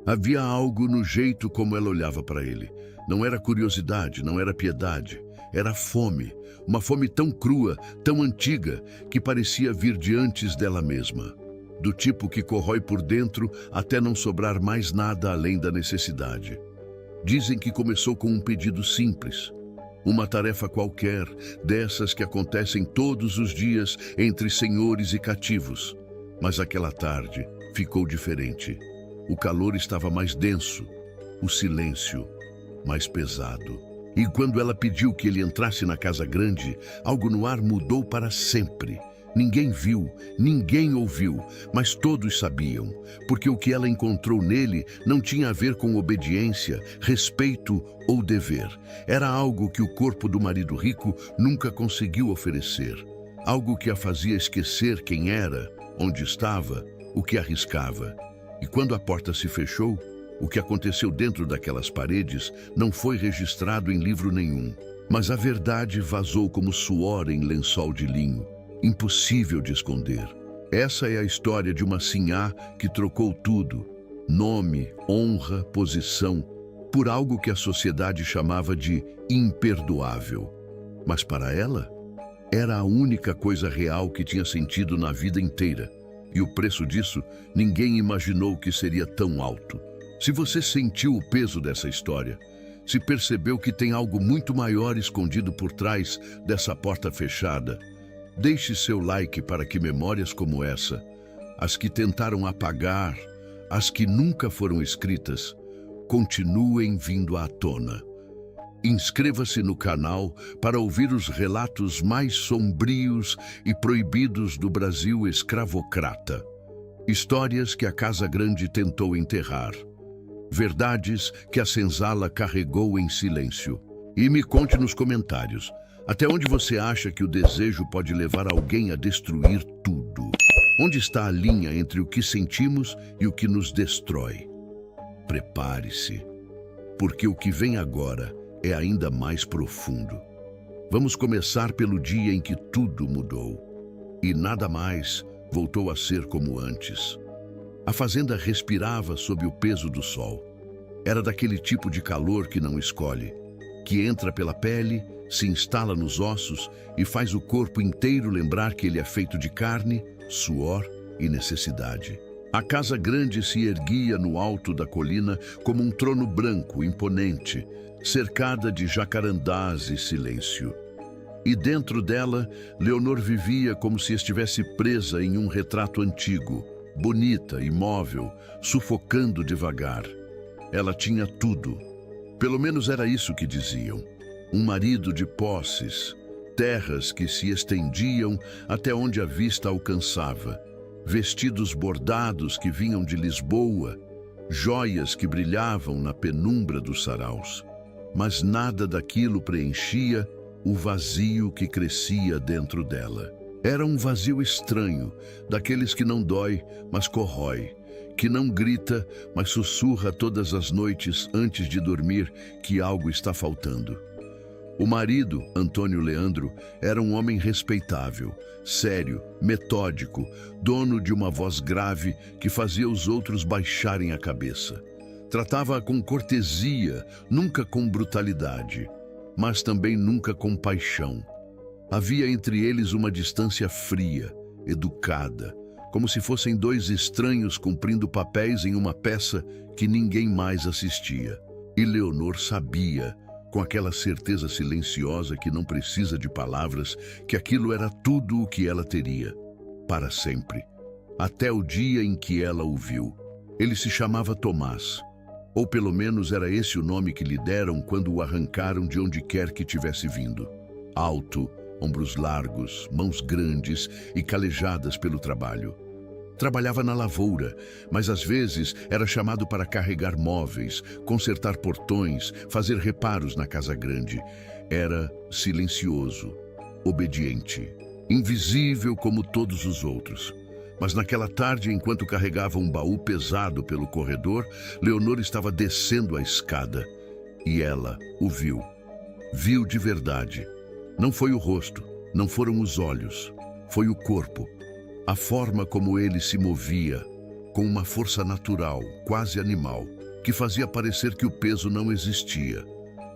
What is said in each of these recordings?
Havia algo no jeito como ela olhava para ele. Não era curiosidade, não era piedade. Era fome. Uma fome tão crua, tão antiga, que parecia vir de antes dela mesma. Do tipo que corrói por dentro até não sobrar mais nada além da necessidade. Dizem que começou com um pedido simples. Uma tarefa qualquer, dessas que acontecem todos os dias entre senhores e cativos. Mas aquela tarde ficou diferente. O calor estava mais denso, o silêncio mais pesado. E quando ela pediu que ele entrasse na casa grande, algo no ar mudou para sempre. Ninguém viu, ninguém ouviu, mas todos sabiam, porque o que ela encontrou nele não tinha a ver com obediência, respeito ou dever. Era algo que o corpo do marido rico nunca conseguiu oferecer. Algo que a fazia esquecer quem era, onde estava, o que arriscava. E quando a porta se fechou, o que aconteceu dentro daquelas paredes não foi registrado em livro nenhum. Mas a verdade vazou como suor em lençol de linho, impossível de esconder. Essa é a história de uma sinhá que trocou tudo, nome, honra, posição, por algo que a sociedade chamava de imperdoável. Mas para ela, era a única coisa real que tinha sentido na vida inteira. E o preço disso, ninguém imaginou que seria tão alto. Se você sentiu o peso dessa história, se percebeu que tem algo muito maior escondido por trás dessa porta fechada, deixe seu like para que memórias como essa, as que tentaram apagar, as que nunca foram escritas, continuem vindo à tona. Inscreva-se no canal para ouvir os relatos mais sombrios e proibidos do Brasil escravocrata. Histórias que a Casa Grande tentou enterrar. Verdades que a senzala carregou em silêncio. E me conte nos comentários, até onde você acha que o desejo pode levar alguém a destruir tudo? Onde está a linha entre o que sentimos e o que nos destrói? Prepare-se, porque o que vem agora é ainda mais profundo. Vamos começar pelo dia em que tudo mudou e nada mais voltou a ser como antes. A fazenda respirava sob o peso do sol. Era daquele tipo de calor que não escolhe, que entra pela pele, se instala nos ossos e faz o corpo inteiro lembrar que ele é feito de carne, suor e necessidade. A Casa Grande se erguia no alto da colina como um trono branco, imponente, cercada de jacarandás e silêncio. E dentro dela, Leonor vivia como se estivesse presa em um retrato antigo, bonita, imóvel, sufocando devagar. Ela tinha tudo. Pelo menos era isso que diziam. Um marido de posses, terras que se estendiam até onde a vista alcançava, vestidos bordados que vinham de Lisboa, joias que brilhavam na penumbra dos saraus. Mas nada daquilo preenchia o vazio que crescia dentro dela. Era um vazio estranho, daqueles que não dói, mas corrói, que não grita, mas sussurra todas as noites antes de dormir que algo está faltando. O marido, Antônio Leandro, era um homem respeitável, sério, metódico, dono de uma voz grave que fazia os outros baixarem a cabeça. Tratava-a com cortesia, nunca com brutalidade, mas também nunca com paixão. Havia entre eles uma distância fria, educada, como se fossem dois estranhos cumprindo papéis em uma peça que ninguém mais assistia. E Leonor sabia, com aquela certeza silenciosa que não precisa de palavras, que aquilo era tudo o que ela teria, para sempre, até o dia em que ela o viu. Ele se chamava Tomás. Ou pelo menos era esse o nome que lhe deram quando o arrancaram de onde quer que tivesse vindo. Alto, ombros largos, mãos grandes e calejadas pelo trabalho. Trabalhava na lavoura, mas às vezes era chamado para carregar móveis, consertar portões, fazer reparos na Casa Grande. Era silencioso, obediente, invisível como todos os outros. Mas naquela tarde, enquanto carregava um baú pesado pelo corredor, Leonor estava descendo a escada. E ela o viu. Viu de verdade. Não foi o rosto, não foram os olhos. Foi o corpo. A forma como ele se movia. com uma força natural, quase animal, que fazia parecer que o peso não existia.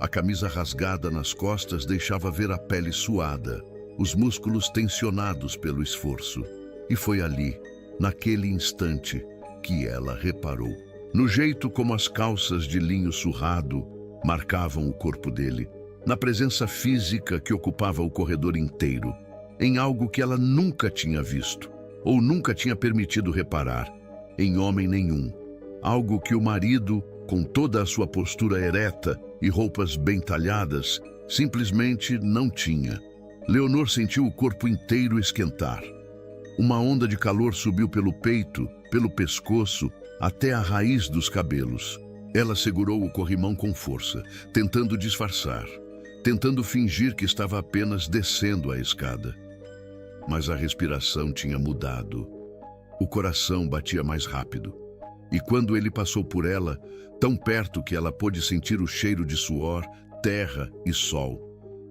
A camisa rasgada nas costas deixava ver a pele suada, os músculos tensionados pelo esforço. E foi ali, naquele instante, que ela reparou. No jeito como as calças de linho surrado marcavam o corpo dele, na presença física que ocupava o corredor inteiro, em algo que ela nunca tinha visto, ou nunca tinha permitido reparar, em homem nenhum. Algo que o marido, com toda a sua postura ereta e roupas bem talhadas, simplesmente não tinha. Leonor sentiu o corpo inteiro esquentar. Uma onda de calor subiu pelo peito, pelo pescoço, até a raiz dos cabelos. Ela segurou o corrimão com força, tentando disfarçar, tentando fingir que estava apenas descendo a escada. Mas a respiração tinha mudado. O coração batia mais rápido. E quando ele passou por ela, tão perto que ela pôde sentir o cheiro de suor, terra e sol,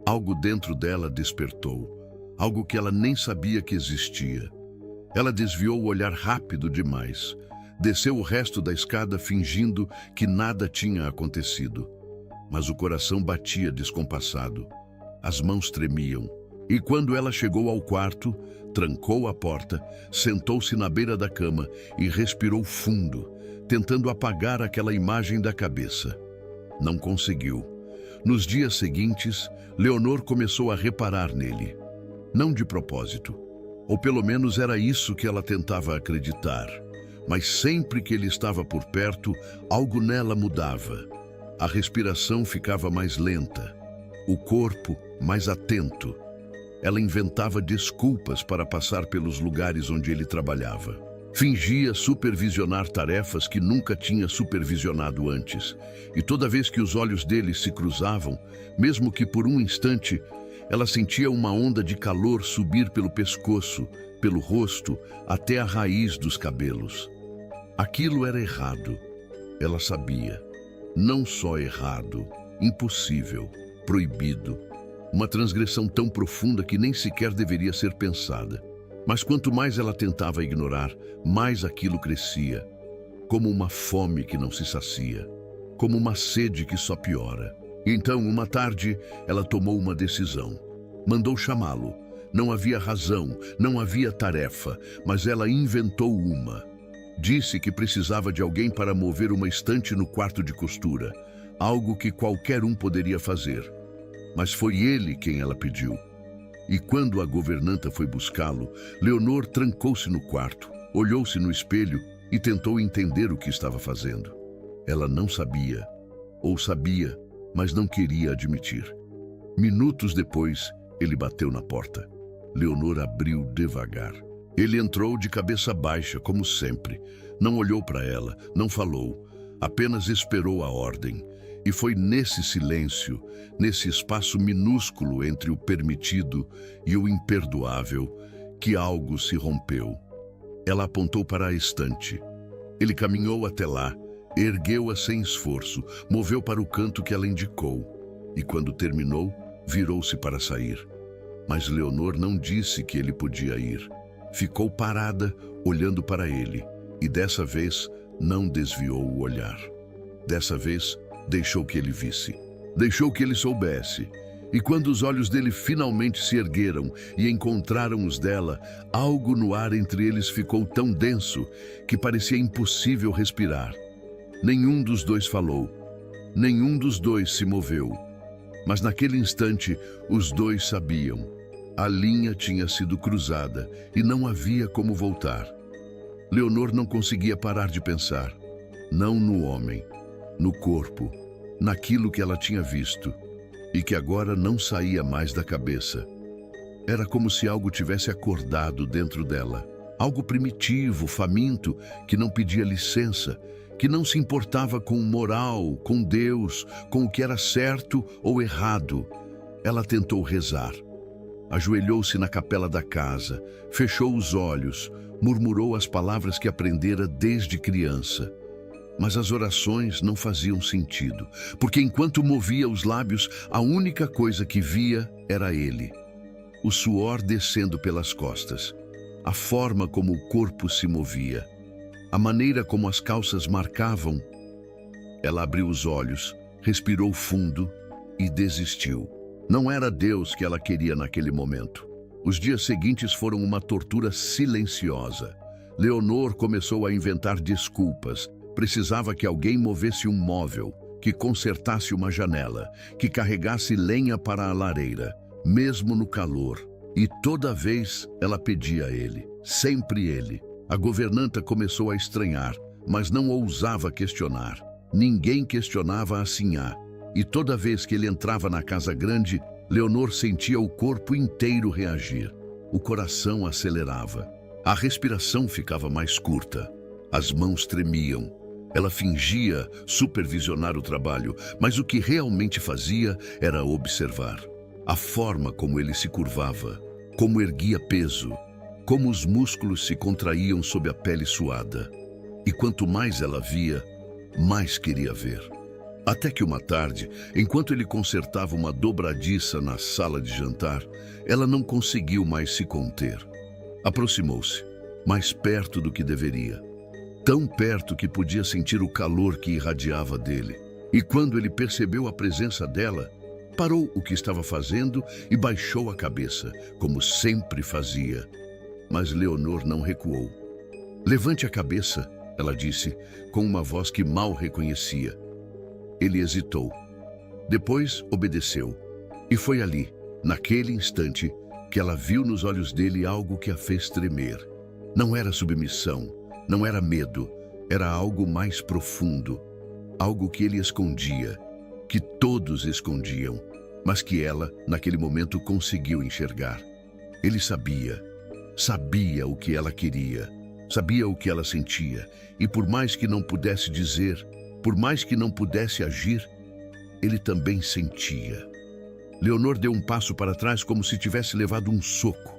algo dentro dela despertou, algo que ela nem sabia que existia. Ela desviou o olhar rápido demais. Desceu o resto da escada fingindo que nada tinha acontecido. Mas o coração batia descompassado. As mãos tremiam. E quando ela chegou ao quarto, trancou a porta, sentou-se na beira da cama e respirou fundo, tentando apagar aquela imagem da cabeça. Não conseguiu. Nos dias seguintes, Leonor começou a reparar nele. Não de propósito. Ou pelo menos era isso que ela tentava acreditar. Mas sempre que ele estava por perto, algo nela mudava. A respiração ficava mais lenta, o corpo mais atento. Ela inventava desculpas para passar pelos lugares onde ele trabalhava. Fingia supervisionar tarefas que nunca tinha supervisionado antes. E toda vez que os olhos dele se cruzavam, mesmo que por um instante, ela sentia uma onda de calor subir pelo pescoço, pelo rosto, até a raiz dos cabelos. Aquilo era errado. Ela sabia. Não só errado, impossível, proibido. Uma transgressão tão profunda que nem sequer deveria ser pensada. Mas quanto mais ela tentava ignorar, mais aquilo crescia. Como uma fome que não se sacia. Como uma sede que só piora. Então, uma tarde, ela tomou uma decisão. Mandou chamá-lo. Não havia razão, não havia tarefa, mas ela inventou uma. Disse que precisava de alguém para mover uma estante no quarto de costura. Algo que qualquer um poderia fazer. Mas foi ele quem ela pediu. E quando a governanta foi buscá-lo, Leonor trancou-se no quarto, olhou-se no espelho e tentou entender o que estava fazendo. Ela não sabia, ou sabia, mas não queria admitir. Minutos depois, ele bateu na porta. Leonor abriu devagar. Ele entrou de cabeça baixa, como sempre. Não olhou para ela, não falou, apenas esperou a ordem. E foi nesse silêncio, nesse espaço minúsculo entre o permitido e o imperdoável, que algo se rompeu. Ela apontou para a estante. Ele caminhou até lá, ergueu-a sem esforço, moveu para o canto que ela indicou. E quando terminou, virou-se para sair. Mas Leonor não disse que ele podia ir. Ficou parada, olhando para ele, e dessa vez não desviou o olhar. Dessa vez, deixou que ele visse, deixou que ele soubesse. E quando os olhos dele finalmente se ergueram e encontraram os dela, algo no ar entre eles ficou tão denso que parecia impossível respirar. Nenhum dos dois falou, nenhum dos dois se moveu. Mas naquele instante, os dois sabiam. A linha tinha sido cruzada e não havia como voltar. Leonor não conseguia parar de pensar. Não no homem, no corpo, naquilo que ela tinha visto e que agora não saía mais da cabeça. Era como se algo tivesse acordado dentro dela. Algo primitivo, faminto, que não pedia licença, que não se importava com moral, com Deus, com o que era certo ou errado. Ela tentou rezar. Ajoelhou-se na capela da casa, fechou os olhos, murmurou as palavras que aprendera desde criança. Mas as orações não faziam sentido, porque enquanto movia os lábios, a única coisa que via era ele. O suor descendo pelas costas, a forma como o corpo se movia. a maneira como as calças marcavam. Ela abriu os olhos, respirou fundo e desistiu. Não era Deus que ela queria naquele momento. Os dias seguintes foram uma tortura silenciosa. Leonor começou a inventar desculpas. Precisava que alguém movesse um móvel, que consertasse uma janela, que carregasse lenha para a lareira, mesmo no calor. E toda vez ela pedia a ele, sempre ele. A governanta começou a estranhar, mas não ousava questionar. Ninguém questionava a Sinhá. E toda vez que ele entrava na casa grande, Leonor sentia o corpo inteiro reagir. O coração acelerava. A respiração ficava mais curta. As mãos tremiam. Ela fingia supervisionar o trabalho, mas o que realmente fazia era observar. A forma como ele se curvava, como erguia peso, como os músculos se contraíam sob a pele suada. E quanto mais ela via, mais queria ver. Até que uma tarde, enquanto ele consertava uma dobradiça na sala de jantar, ela não conseguiu mais se conter. Aproximou-se, mais perto do que deveria. Tão perto que podia sentir o calor que irradiava dele. E quando ele percebeu a presença dela, parou o que estava fazendo e baixou a cabeça, como sempre fazia. Mas Leonor não recuou. "Levante a cabeça", ela disse, com uma voz que mal reconhecia. Ele hesitou. Depois obedeceu. E foi ali, naquele instante, que ela viu nos olhos dele algo que a fez tremer. Não era submissão, não era medo, era algo mais profundo. Algo que ele escondia, que todos escondiam, mas que ela, naquele momento, conseguiu enxergar. Ele sabia o que ela queria, sabia o que ela sentia, e por mais que não pudesse dizer, por mais que não pudesse agir, ele também sentia. Leonor deu um passo para trás como se tivesse levado um soco.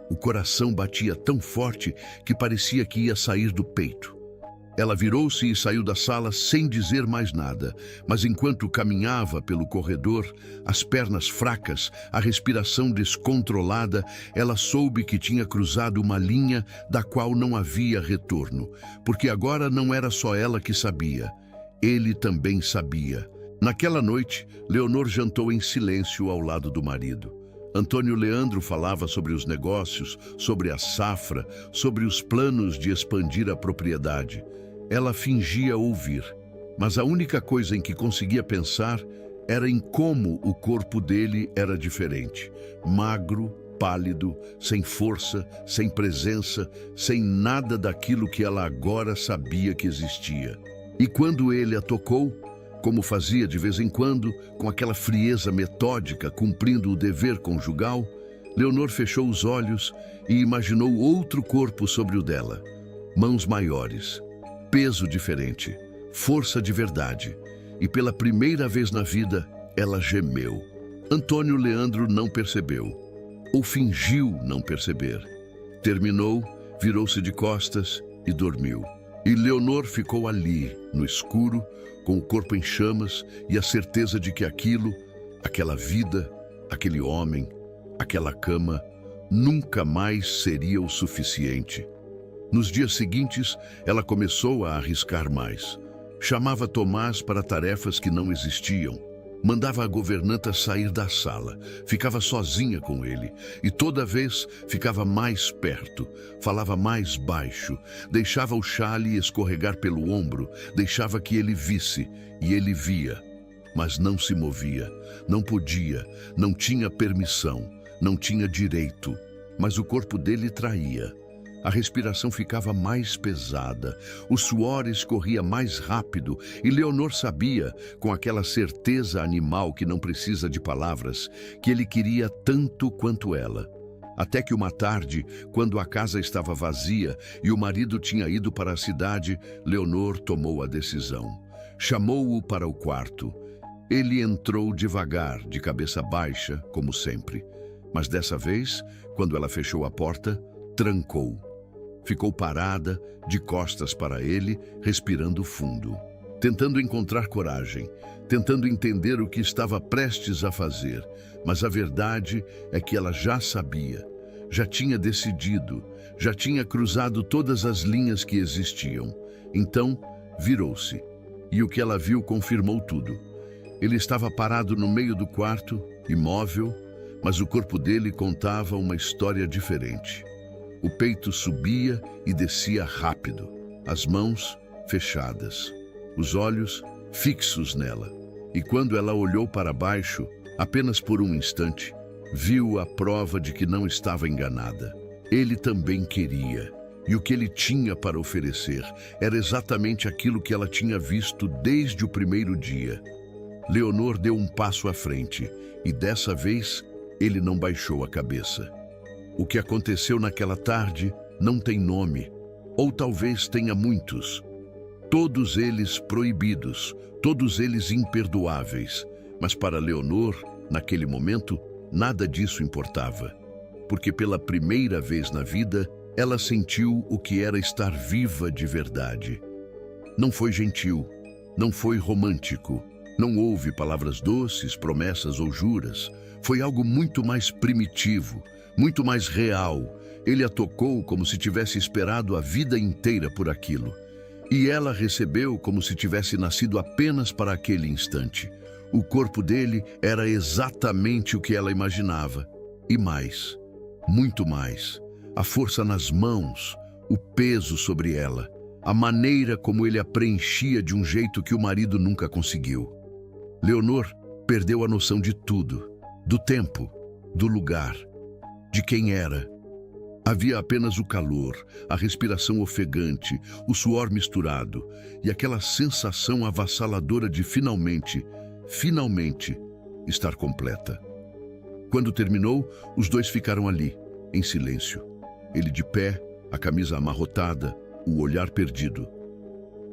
O coração batia tão forte que parecia que ia sair do peito. Ela virou-se e saiu da sala sem dizer mais nada, mas enquanto caminhava pelo corredor, as pernas fracas, a respiração descontrolada, ela soube que tinha cruzado uma linha da qual não havia retorno, porque agora não era só ela que sabia, ele também sabia. Naquela noite, Leonor jantou em silêncio ao lado do marido. Antônio Leandro falava sobre os negócios, sobre a safra, sobre os planos de expandir a propriedade. Ela fingia ouvir, mas a única coisa em que conseguia pensar era em como o corpo dele era diferente. Magro, pálido, sem força, sem presença, sem nada daquilo que ela agora sabia que existia. E quando ele a tocou, como fazia de vez em quando, com aquela frieza metódica, cumprindo o dever conjugal, Leonor fechou os olhos e imaginou outro corpo sobre o dela. Mãos maiores, peso diferente, força de verdade. E pela primeira vez na vida, ela gemeu. Antônio Leandro não percebeu, ou fingiu não perceber. Terminou, virou-se de costas e dormiu. E Leonor ficou ali, no escuro, com o corpo em chamas e a certeza de que aquilo, aquela vida, aquele homem, aquela cama, nunca mais seria o suficiente. Nos dias seguintes, ela começou a arriscar mais. Chamava Tomás para tarefas que não existiam. Mandava a governanta sair da sala. Ficava sozinha com ele. E toda vez ficava mais perto. Falava mais baixo. Deixava o xale escorregar pelo ombro. Deixava que ele visse. E ele via. Mas não se movia. Não podia. Não tinha permissão. Não tinha direito. Mas o corpo dele traía. A respiração ficava mais pesada, o suor escorria mais rápido e Leonor sabia, com aquela certeza animal que não precisa de palavras, que ele queria tanto quanto ela. Até que uma tarde, quando a casa estava vazia e o marido tinha ido para a cidade, Leonor tomou a decisão. Chamou-o para o quarto. Ele entrou devagar, de cabeça baixa, como sempre. Mas dessa vez, quando ela fechou a porta, trancou. Ficou parada, de costas para ele, respirando fundo, tentando encontrar coragem, tentando entender o que estava prestes a fazer. Mas a verdade é que ela já sabia, já tinha decidido, Já tinha cruzado todas as linhas que existiam. Então, virou-se. E o que ela viu confirmou tudo. Ele estava parado no meio do quarto, imóvel, mas o corpo dele contava uma história diferente. O peito subia e descia rápido, as mãos fechadas, os olhos fixos nela. E quando ela olhou para baixo, apenas por um instante, viu a prova de que não estava enganada. Ele também queria, e o que ele tinha para oferecer era exatamente aquilo que ela tinha visto desde o primeiro dia. Leonor deu um passo à frente, e dessa vez ele não baixou a cabeça. O que aconteceu naquela tarde não tem nome, ou talvez tenha muitos. Todos eles proibidos, todos eles imperdoáveis. Mas para Leonor, naquele momento, nada disso importava. Porque pela primeira vez na vida, ela sentiu o que era estar viva de verdade. Não foi gentil, não foi romântico, não houve palavras doces, promessas ou juras. Foi algo muito mais primitivo, muito mais real. Ele a tocou como se tivesse esperado a vida inteira por aquilo. E ela recebeu como se tivesse nascido apenas para aquele instante. O corpo dele era exatamente o que ela imaginava. E mais, muito mais. A força nas mãos, o peso sobre ela, a maneira como ele a preenchia de um jeito que o marido nunca conseguiu. Leonor perdeu a noção de tudo, do tempo, do lugar, de quem era. Havia apenas o calor, a respiração ofegante, o suor misturado e aquela sensação avassaladora de finalmente estar completa. Quando terminou, os dois ficaram ali, em silêncio. Ele de pé, a camisa amarrotada, o olhar perdido.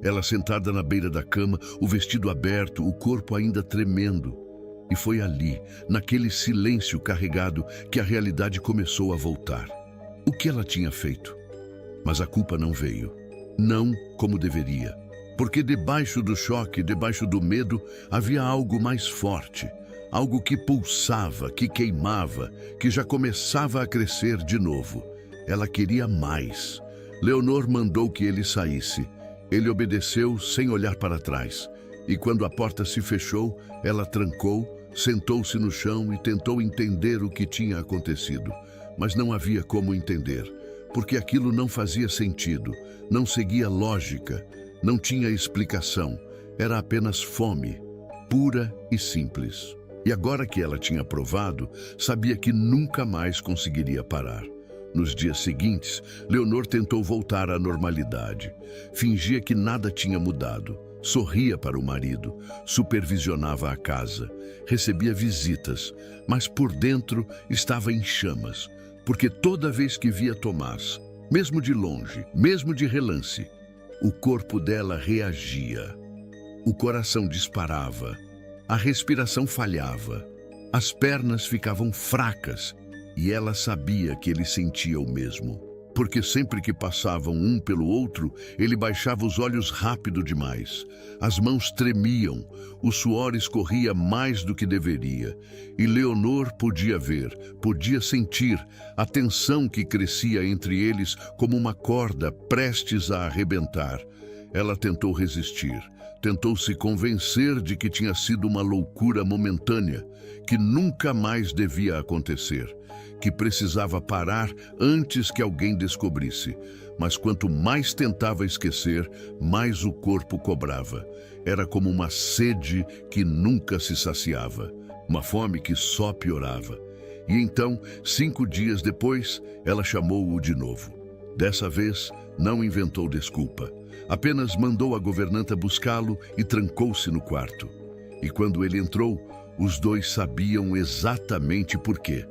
Ela sentada na beira da cama, o vestido aberto, o corpo ainda tremendo. E foi ali, naquele silêncio carregado, que a realidade começou a voltar. O que ela tinha feito? Mas a culpa não veio. Não como deveria. Porque debaixo do choque, debaixo do medo, havia algo mais forte. Algo que pulsava, que queimava, que já começava a crescer de novo. Ela queria mais. Leonor mandou que ele saísse. Ele obedeceu sem olhar para trás. E quando a porta se fechou, ela trancou, sentou-se no chão e tentou entender o que tinha acontecido. Mas não havia como entender, porque aquilo não fazia sentido, não seguia lógica, não tinha explicação. Era apenas fome, pura e simples. E agora que ela tinha provado, sabia que nunca mais conseguiria parar. Nos dias seguintes, Leonor tentou voltar à normalidade. Fingia que nada tinha mudado. Sorria para o marido, supervisionava a casa, recebia visitas, mas por dentro estava em chamas, porque toda vez que via Tomás, mesmo de longe, mesmo de relance, o corpo dela reagia. O coração disparava, a respiração falhava, as pernas ficavam fracas e ela sabia que ele sentia o mesmo. Porque sempre que passavam um pelo outro, ele baixava os olhos rápido demais. As mãos tremiam, o suor escorria mais do que deveria. E Leonor podia ver, podia sentir a tensão que crescia entre eles como uma corda prestes a arrebentar. Ela tentou resistir, tentou se convencer de que tinha sido uma loucura momentânea, que nunca mais devia acontecer, que precisava parar antes que alguém descobrisse. Mas quanto mais tentava esquecer, mais o corpo cobrava. Era como uma sede que nunca se saciava, uma fome que só piorava. E então, 5 dias depois, ela chamou-o de novo. Dessa vez, não inventou desculpa. Apenas mandou a governanta buscá-lo e trancou-se no quarto. E quando ele entrou, os dois sabiam exatamente por quê.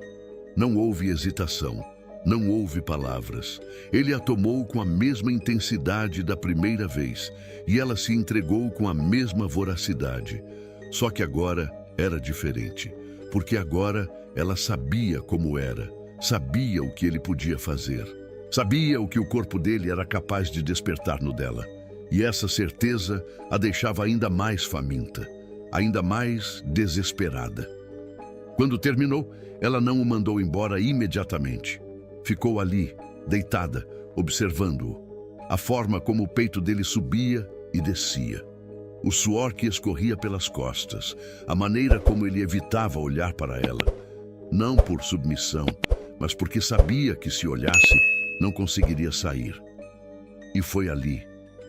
Não houve hesitação, não houve palavras. Ele a tomou com a mesma intensidade da primeira vez e ela se entregou com a mesma voracidade. Só que agora era diferente, porque agora ela sabia como era, sabia o que ele podia fazer, sabia o que o corpo dele era capaz de despertar no dela. E essa certeza a deixava ainda mais faminta, ainda mais desesperada. Quando terminou, ela não o mandou embora imediatamente. Ficou ali, deitada, observando-o. A forma como o peito dele subia e descia. O suor que escorria pelas costas, a maneira como ele evitava olhar para ela. Não por submissão, mas porque sabia que se olhasse, não conseguiria sair. E foi ali,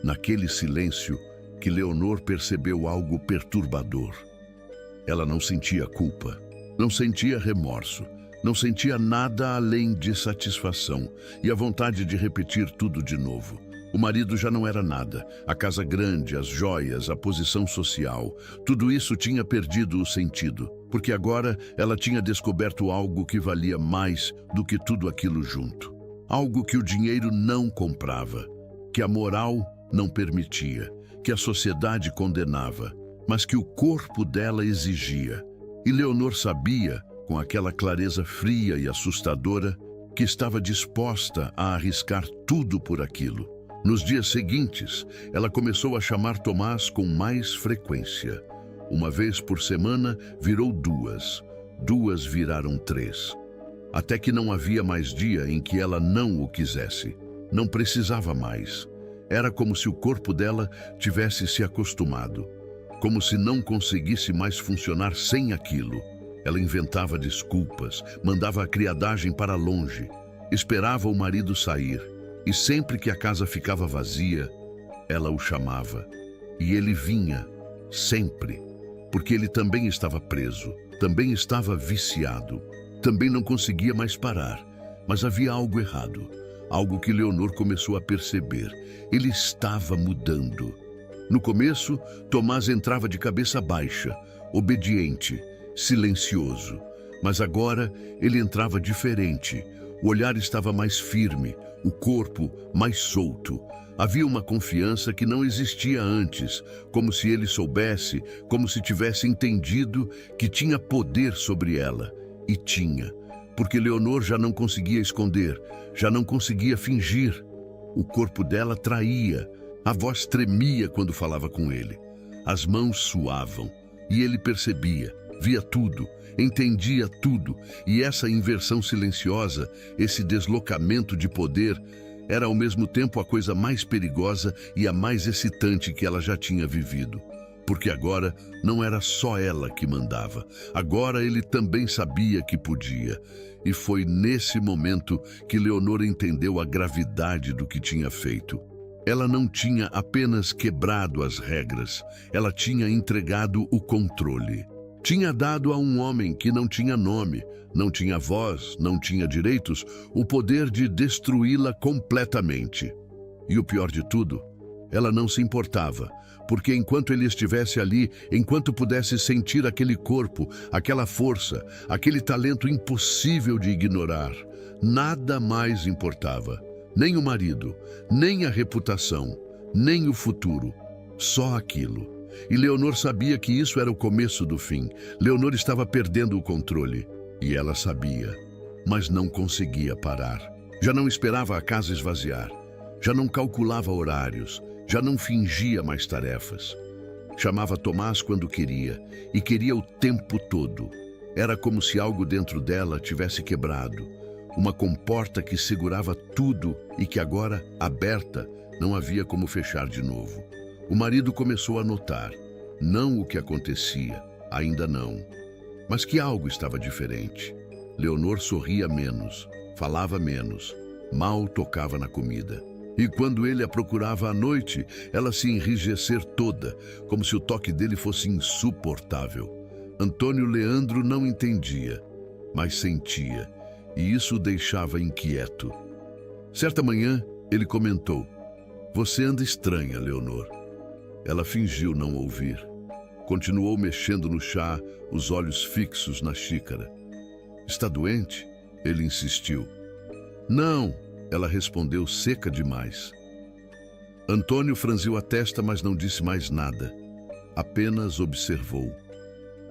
naquele silêncio, que Leonor percebeu algo perturbador. Ela não sentia culpa, não sentia remorso, não sentia nada além de satisfação e a vontade de repetir tudo de novo. O marido já não era nada. A casa grande, as joias, a posição social, tudo isso tinha perdido o sentido, porque agora ela tinha descoberto algo que valia mais do que tudo aquilo junto. Algo que o dinheiro não comprava, que a moral não permitia, que a sociedade condenava, mas que o corpo dela exigia. E Leonor sabia, com aquela clareza fria e assustadora, que estava disposta a arriscar tudo por aquilo. Nos dias seguintes, ela começou a chamar Tomás com mais frequência. Uma vez por semana, virou duas. Duas viraram três. Até que não havia mais dia em que ela não o quisesse. Não precisava mais. Era como se o corpo dela tivesse se acostumado. Como se não conseguisse mais funcionar sem aquilo. Ela inventava desculpas, mandava a criadagem para longe, esperava o marido sair. E sempre que a casa ficava vazia, ela o chamava. E ele vinha, sempre, porque ele também estava preso, também estava viciado, também não conseguia mais parar. Mas havia algo errado, algo que Leonor começou a perceber. Ele estava mudando. No começo, Tomás entrava de cabeça baixa, obediente, silencioso. Mas agora ele entrava diferente. O olhar estava mais firme, o corpo mais solto. Havia uma confiança que não existia antes, como se ele soubesse, como se tivesse entendido que tinha poder sobre ela. E tinha, porque Leonor já não conseguia esconder, já não conseguia fingir. O corpo dela traía, a voz tremia quando falava com ele. As mãos suavam, e ele percebia, via tudo, entendia tudo, e essa inversão silenciosa, esse deslocamento de poder, era ao mesmo tempo a coisa mais perigosa e a mais excitante que ela já tinha vivido. Porque agora não era só ela que mandava, agora ele também sabia que podia. E foi nesse momento que Leonor entendeu a gravidade do que tinha feito. Ela não tinha apenas quebrado as regras, ela tinha entregado o controle. Tinha dado a um homem que não tinha nome, não tinha voz, não tinha direitos, o poder de destruí-la completamente. E o pior de tudo, ela não se importava, porque enquanto ele estivesse ali, enquanto pudesse sentir aquele corpo, aquela força, aquele talento impossível de ignorar, nada mais importava. Nem o marido, nem a reputação, nem o futuro, só aquilo. E Leonor sabia que isso era o começo do fim. Leonor estava perdendo o controle. E ela sabia, mas não conseguia parar. Já não esperava a casa esvaziar. Já não calculava horários. Já não fingia mais tarefas. Chamava Tomás quando queria, e queria o tempo todo. Era como se algo dentro dela tivesse quebrado. Uma comporta que segurava tudo e que agora, aberta, não havia como fechar de novo. O marido começou a notar, não o que acontecia, ainda não, mas que algo estava diferente. Leonor sorria menos, falava menos, mal tocava na comida. E quando ele a procurava à noite, ela se enrijecer toda, como se o toque dele fosse insuportável. Antônio Leandro não entendia, mas sentia, e isso o deixava inquieto. Certa manhã, ele comentou: "Você anda estranha, Leonor." Ela fingiu não ouvir. Continuou mexendo no chá, os olhos fixos na xícara. "Está doente?" Ele insistiu. "Não," ela respondeu seca demais. Antônio franziu a testa, mas não disse mais nada. Apenas observou.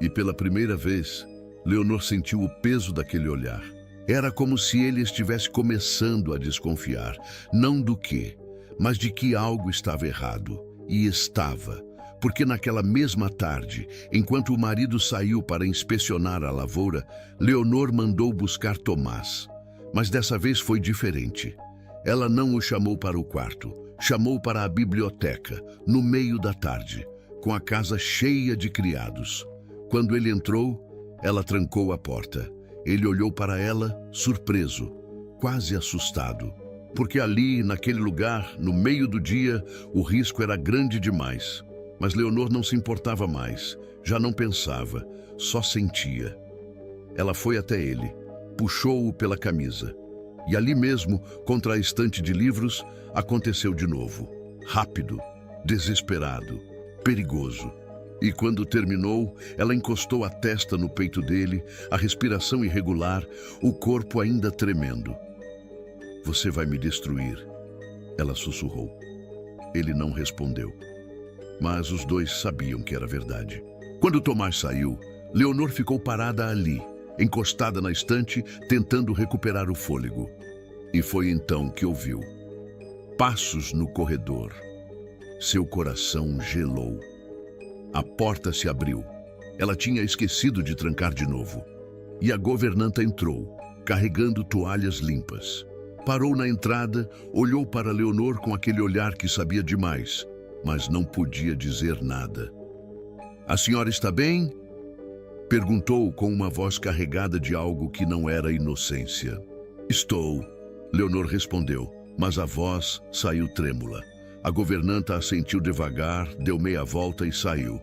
E pela primeira vez, Leonor sentiu o peso daquele olhar. Era como se ele estivesse começando a desconfiar, não do quê, mas de que algo estava errado. E estava, porque naquela mesma tarde, enquanto o marido saiu para inspecionar a lavoura, Leonor mandou buscar Tomás. Mas dessa vez foi diferente. Ela não o chamou para o quarto, chamou para a biblioteca, no meio da tarde, com a casa cheia de criados. Quando ele entrou, ela trancou a porta. Ele olhou para ela, surpreso, quase assustado, porque ali, naquele lugar, no meio do dia, o risco era grande demais. Mas Leonor não se importava mais, já não pensava, só sentia. Ela foi até ele, puxou-o pela camisa. E ali mesmo, contra a estante de livros, aconteceu de novo. Rápido, desesperado, perigoso. E quando terminou, ela encostou a testa no peito dele, a respiração irregular, o corpo ainda tremendo. "Você vai me destruir", ela sussurrou. Ele não respondeu. Mas os dois sabiam que era verdade. Quando Tomás saiu, Leonor ficou parada ali, encostada na estante, tentando recuperar o fôlego. E foi então que ouviu passos no corredor. Seu coração gelou. A porta se abriu. Ela tinha esquecido de trancar de novo. E a governanta entrou, carregando toalhas limpas. Parou na entrada, olhou para Leonor com aquele olhar que sabia demais, mas não podia dizer nada. "A senhora está bem?" Perguntou com uma voz carregada de algo que não era inocência. "Estou", Leonor respondeu, mas a voz saiu trêmula. A governanta assentiu devagar, deu meia volta e saiu.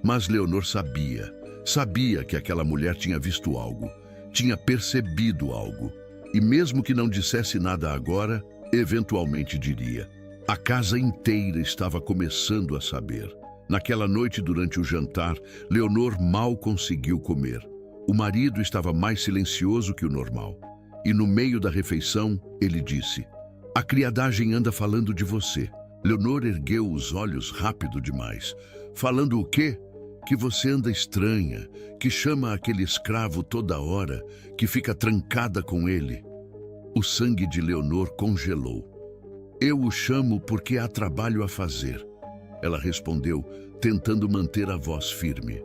Mas Leonor sabia que aquela mulher tinha visto algo, tinha percebido algo. E mesmo que não dissesse nada agora, eventualmente diria. A casa inteira estava começando a saber. Naquela noite, durante o jantar, Leonor mal conseguiu comer. O marido estava mais silencioso que o normal. E no meio da refeição, ele disse: "A criadagem anda falando de você." Leonor ergueu os olhos rápido demais. "Falando o quê?" "Que você anda estranha, que chama aquele escravo toda hora, que fica trancada com ele." O sangue de Leonor congelou. "Eu o chamo porque há trabalho a fazer." Ela respondeu, tentando manter a voz firme.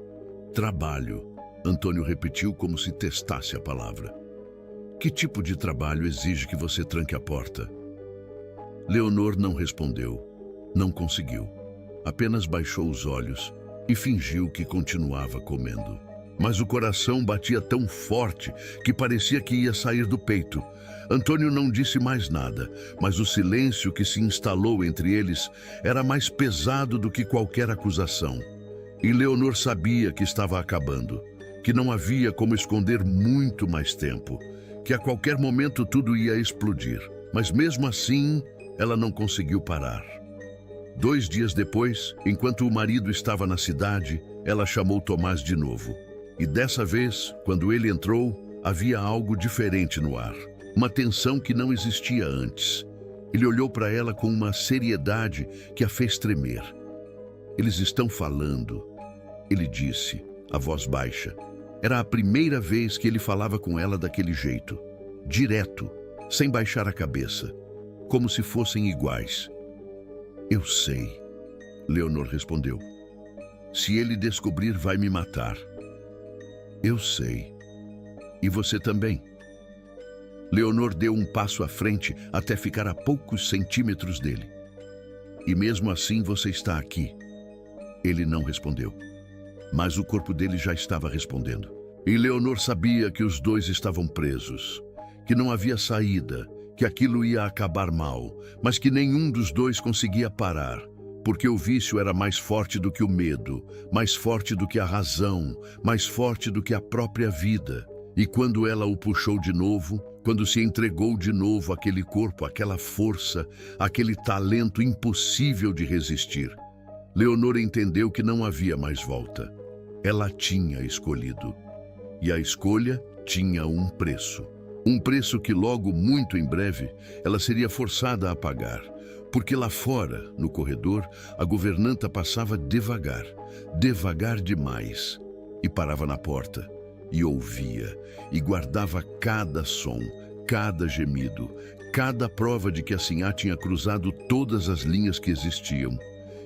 "Trabalho", Antônio repetiu como se testasse a palavra. "Que tipo de trabalho exige que você tranque a porta?" Leonor não respondeu. Não conseguiu. Apenas baixou os olhos e fingiu que continuava comendo. Mas o coração batia tão forte que parecia que ia sair do peito. Antônio não disse mais nada, mas o silêncio que se instalou entre eles era mais pesado do que qualquer acusação. E Leonor sabia que estava acabando, que não havia como esconder muito mais tempo, que a qualquer momento tudo ia explodir. Mas mesmo assim, ela não conseguiu parar. 2 dias depois, enquanto o marido estava na cidade, ela chamou Tomás de novo. E dessa vez, quando ele entrou, havia algo diferente no ar. Uma tensão que não existia antes. Ele olhou para ela com uma seriedade que a fez tremer. "Eles estão falando", ele disse, a voz baixa. Era a primeira vez que ele falava com ela daquele jeito. Direto, sem baixar a cabeça. Como se fossem iguais. "Eu sei", Leonor respondeu. "Se ele descobrir, vai me matar." "Eu sei. E você também." Leonor deu um passo à frente até ficar a poucos centímetros dele. "E mesmo assim você está aqui." Ele não respondeu. Mas o corpo dele já estava respondendo. E Leonor sabia que os dois estavam presos, que não havia saída, que aquilo ia acabar mal, mas que nenhum dos dois conseguia parar, porque o vício era mais forte do que o medo, mais forte do que a razão, mais forte do que a própria vida. E quando ela o puxou de novo, quando se entregou de novo àquele corpo, àquela força, aquele talento impossível de resistir, Leonor entendeu que não havia mais volta. Ela tinha escolhido. E a escolha tinha um preço. Um preço que logo, muito em breve, ela seria forçada a pagar. Porque lá fora, no corredor, a governanta passava devagar, devagar demais, e parava na porta, e ouvia, e guardava cada som, cada gemido, cada prova de que a Sinhá tinha cruzado todas as linhas que existiam.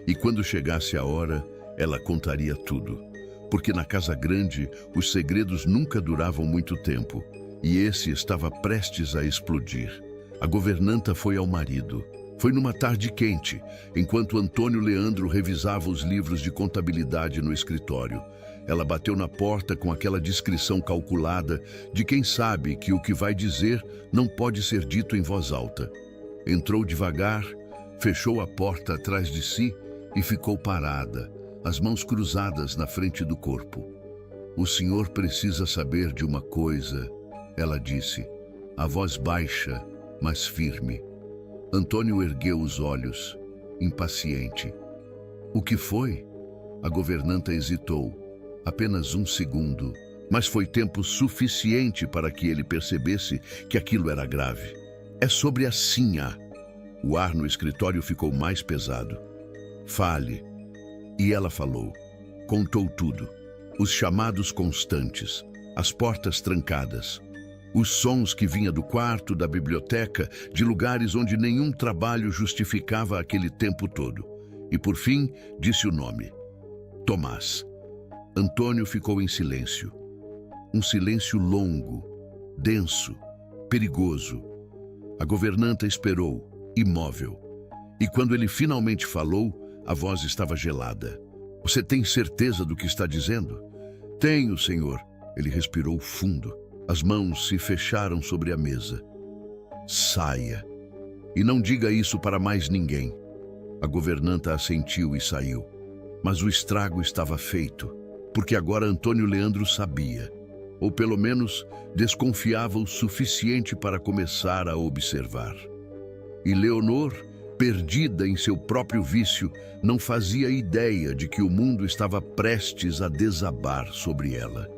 E quando chegasse a hora, ela contaria tudo. Porque na casa grande, os segredos nunca duravam muito tempo, e esse estava prestes a explodir. A governanta foi ao marido. Foi numa tarde quente, enquanto Antônio Leandro revisava os livros de contabilidade no escritório. Ela bateu na porta com aquela discrição calculada de quem sabe que o que vai dizer não pode ser dito em voz alta. Entrou devagar, fechou a porta atrás de si e ficou parada, as mãos cruzadas na frente do corpo. "O senhor precisa saber de uma coisa", ela disse, a voz baixa, mas firme. Antônio ergueu os olhos, impaciente. "O que foi?" A governanta hesitou. Apenas um segundo, mas foi tempo suficiente para que ele percebesse que aquilo era grave. "É sobre a Sinha." O ar no escritório ficou mais pesado. "Fale." E ela falou. Contou tudo. Os chamados constantes, as portas trancadas, os sons que vinha do quarto, da biblioteca, de lugares onde nenhum trabalho justificava aquele tempo todo. E por fim, disse o nome. Tomás. Antônio ficou em silêncio. Um silêncio longo, denso, perigoso. A governanta esperou, imóvel. E quando ele finalmente falou, a voz estava gelada. "Você tem certeza do que está dizendo?" "Tenho, senhor." Ele respirou fundo. As mãos se fecharam sobre a mesa. "Saia. E não diga isso para mais ninguém." A governanta assentiu e saiu. Mas o estrago estava feito, porque agora Antônio Leandro sabia, ou pelo menos desconfiava o suficiente para começar a observar. E Leonor, perdida em seu próprio vício, não fazia ideia de que o mundo estava prestes a desabar sobre ela.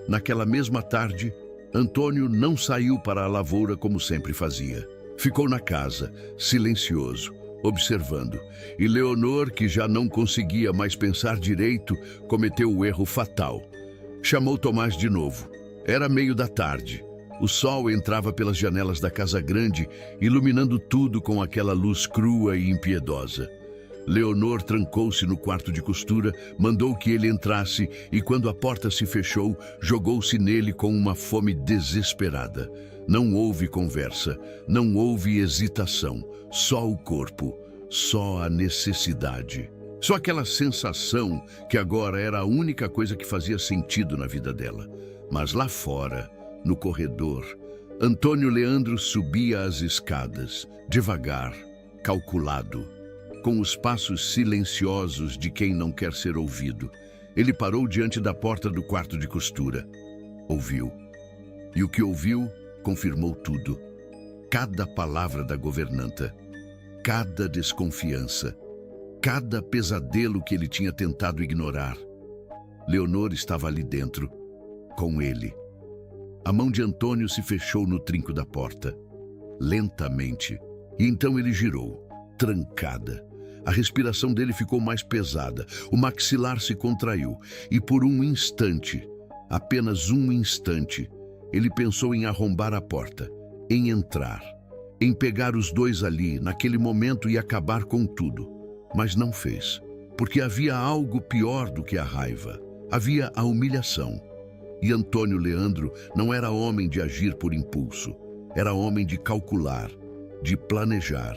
Naquela mesma tarde, Antônio não saiu para a lavoura como sempre fazia. Ficou na casa, silencioso, observando. E Leonor, que já não conseguia mais pensar direito, cometeu o erro fatal. Chamou Tomás de novo. Era meio da tarde. O sol entrava pelas janelas da casa grande, iluminando tudo com aquela luz crua e impiedosa. Leonor trancou-se no quarto de costura, mandou que ele entrasse e, quando a porta se fechou, jogou-se nele com uma fome desesperada. Não houve conversa, não houve hesitação, só o corpo, só a necessidade. Só aquela sensação que agora era a única coisa que fazia sentido na vida dela. Mas lá fora, no corredor, Antônio Leandro subia as escadas, devagar, calculado, com os passos silenciosos de quem não quer ser ouvido. Ele parou diante da porta do quarto de costura. Ouviu. E o que ouviu confirmou tudo. Cada palavra da governanta, cada desconfiança, cada pesadelo que ele tinha tentado ignorar. Leonor estava ali dentro, com ele. A mão de Antônio se fechou no trinco da porta, lentamente, e então ele girou, trancada. A respiração dele ficou mais pesada, o maxilar se contraiu, e por um instante, apenas um instante, ele pensou em arrombar a porta, em entrar, em pegar os dois ali, naquele momento, e acabar com tudo. Mas não fez, porque havia algo pior do que a raiva. Havia a humilhação. E Antônio Leandro não era homem de agir por impulso. Era homem de calcular, de planejar,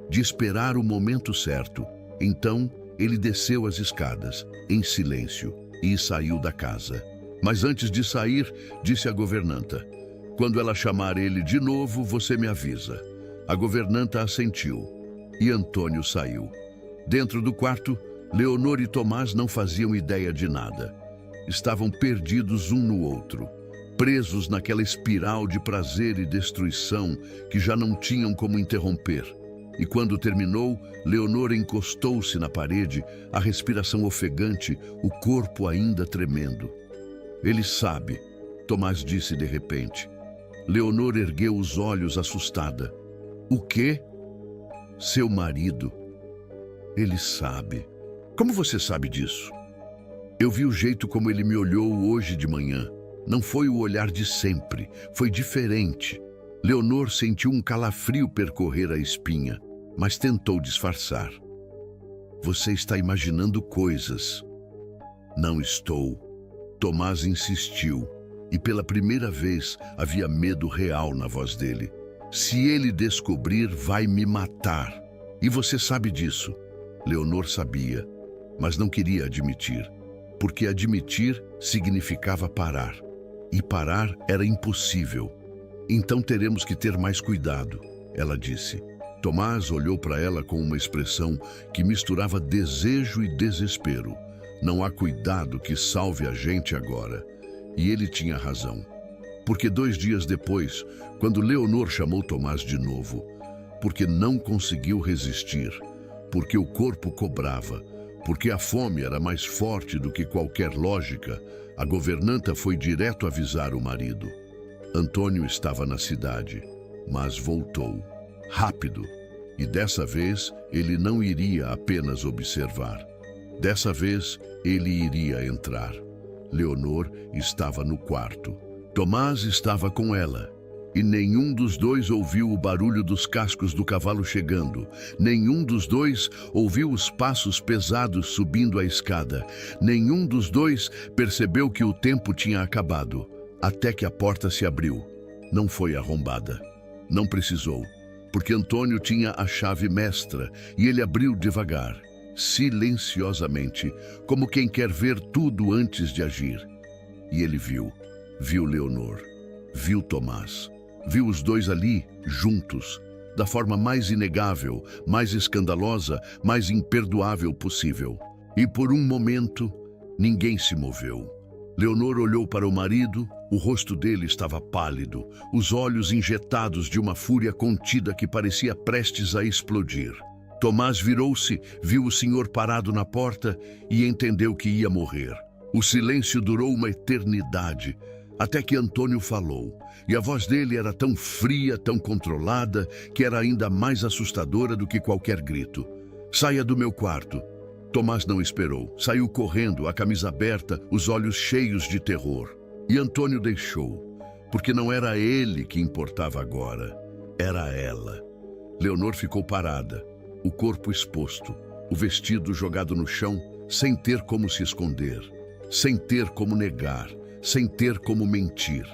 de esperar o momento certo. Então, ele desceu as escadas, em silêncio, e saiu da casa. Mas antes de sair, disse à governanta: "Quando ela chamar ele de novo, você me avisa." A governanta assentiu, e Antônio saiu. Dentro do quarto, Leonor e Tomás não faziam ideia de nada. Estavam perdidos um no outro, presos naquela espiral de prazer e destruição que já não tinham como interromper. E quando terminou, Leonor encostou-se na parede, a respiração ofegante, o corpo ainda tremendo. "Ele sabe", Tomás disse de repente. Leonor ergueu os olhos assustada. "O quê?" "Seu marido. Ele sabe." "Como você sabe disso?" "Eu vi o jeito como ele me olhou hoje de manhã. Não foi o olhar de sempre, foi diferente." Leonor sentiu um calafrio percorrer a espinha, mas tentou disfarçar. "Você está imaginando coisas." "Não estou." Tomás insistiu, e pela primeira vez havia medo real na voz dele. Se ele descobrir, vai me matar. E você sabe disso. Leonor sabia, mas não queria admitir, porque admitir significava parar. E parar era impossível. Então teremos que ter mais cuidado, ela disse. Tomás olhou para ela com uma expressão que misturava desejo e desespero. Não há cuidado que salve a gente agora. E ele tinha razão. Porque 2 dias depois, quando Leonor chamou Tomás de novo, porque não conseguiu resistir, porque o corpo cobrava, porque a fome era mais forte do que qualquer lógica, a governanta foi direto avisar o marido. Antônio estava na cidade, mas voltou. Rápido. E dessa vez, ele não iria apenas observar. Dessa vez, ele iria entrar. Leonor estava no quarto. Tomás estava com ela. E nenhum dos dois ouviu o barulho dos cascos do cavalo chegando. Nenhum dos dois ouviu os passos pesados subindo a escada. Nenhum dos dois percebeu que o tempo tinha acabado. Até que a porta se abriu. Não foi arrombada. Não precisou. Porque Antônio tinha a chave mestra e ele abriu devagar, silenciosamente, como quem quer ver tudo antes de agir. E ele viu Leonor, viu Tomás, viu os dois ali, juntos, da forma mais inegável, mais escandalosa, mais imperdoável possível. E por um momento, ninguém se moveu. Leonor olhou para o marido, o rosto dele estava pálido, os olhos injetados de uma fúria contida que parecia prestes a explodir. Tomás virou-se, viu o senhor parado na porta e entendeu que ia morrer. O silêncio durou uma eternidade, até que Antônio falou, e a voz dele era tão fria, tão controlada, que era ainda mais assustadora do que qualquer grito. "Saia do meu quarto." Tomás não esperou. Saiu correndo, a camisa aberta, os olhos cheios de terror. E Antônio deixou, porque não era ele que importava agora, era ela. Leonor ficou parada, o corpo exposto, o vestido jogado no chão, sem ter como se esconder, sem ter como negar, sem ter como mentir.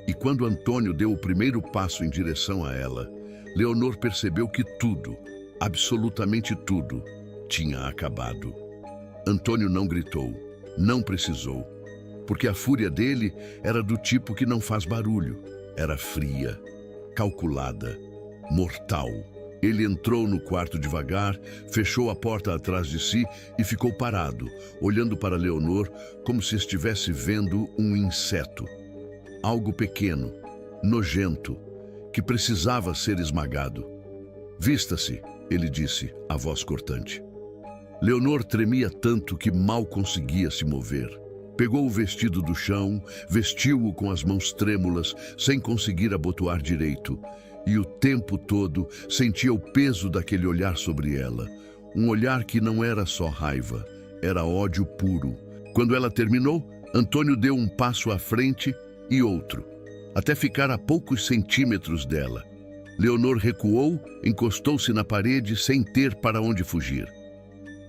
E quando Antônio deu o primeiro passo em direção a ela, Leonor percebeu que tudo, absolutamente tudo, tinha acabado. Antônio não gritou, não precisou, porque a fúria dele era do tipo que não faz barulho. Era fria, calculada, mortal. Ele entrou no quarto devagar, fechou a porta atrás de si e ficou parado, olhando para Leonor como se estivesse vendo um inseto. Algo pequeno, nojento, que precisava ser esmagado. "Vista-se", ele disse, a voz cortante. Leonor tremia tanto que mal conseguia se mover. Pegou o vestido do chão, vestiu-o com as mãos trêmulas, sem conseguir abotoar direito. E o tempo todo sentia o peso daquele olhar sobre ela. Um olhar que não era só raiva, era ódio puro. Quando ela terminou, Antônio deu um passo à frente e outro, até ficar a poucos centímetros dela. Leonor recuou, encostou-se na parede sem ter para onde fugir.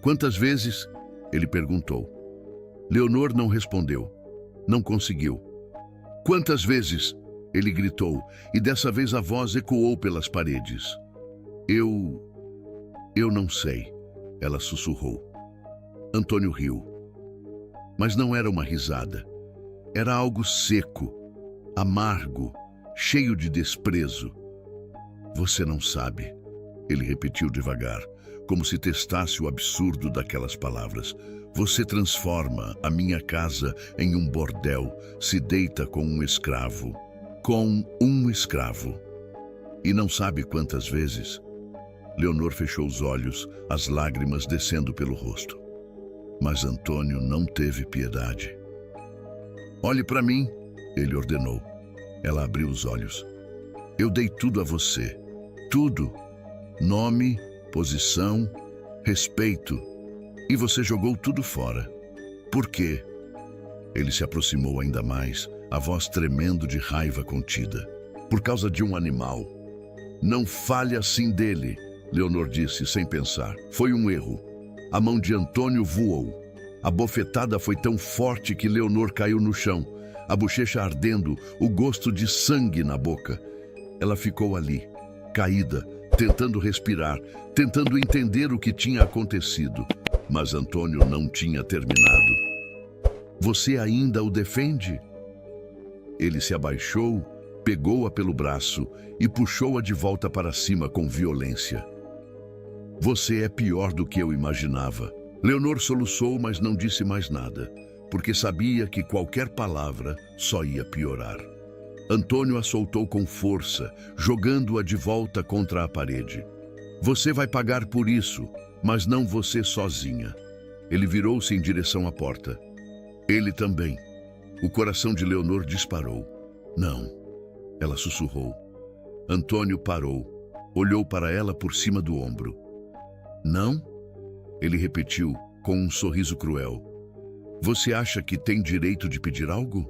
"Quantas vezes?" ele perguntou. Leonor não respondeu. Não conseguiu. "Quantas vezes?" ele gritou, e dessa vez a voz ecoou pelas paredes. Eu não sei", ela sussurrou. Antônio riu. Mas não era uma risada. Era algo seco, amargo, cheio de desprezo. "Você não sabe", ele repetiu devagar, como se testasse o absurdo daquelas palavras. "Você transforma a minha casa em um bordel, se deita com um escravo. Com um escravo. E não sabe quantas vezes?" Leonor fechou os olhos, as lágrimas descendo pelo rosto. Mas Antônio não teve piedade. "Olhe para mim", ele ordenou. Ela abriu os olhos. "Eu dei tudo a você. Tudo. Nome, posição, respeito. E você jogou tudo fora. Por quê?" Ele se aproximou ainda mais, a voz tremendo de raiva contida. "Por causa de um animal." "Não fale assim dele", Leonor disse sem pensar. Foi um erro. A mão de Antônio voou. A bofetada foi tão forte que Leonor caiu no chão, a bochecha ardendo, o gosto de sangue na boca. Ela ficou ali, caída, tentando respirar, tentando entender o que tinha acontecido. Mas Antônio não tinha terminado. Você ainda o defende? Ele se abaixou, pegou-a pelo braço e puxou-a de volta para cima com violência. Você é pior do que eu imaginava. Leonor soluçou, mas não disse mais nada, porque sabia que qualquer palavra só ia piorar. Antônio a soltou com força, jogando-a de volta contra a parede. Você vai pagar por isso, mas não você sozinha. Ele virou-se em direção à porta. Ele também. O coração de Leonor disparou. Não, ela sussurrou. Antônio parou, olhou para ela por cima do ombro. Não? Ele repetiu, com um sorriso cruel. Você acha que tem direito de pedir algo?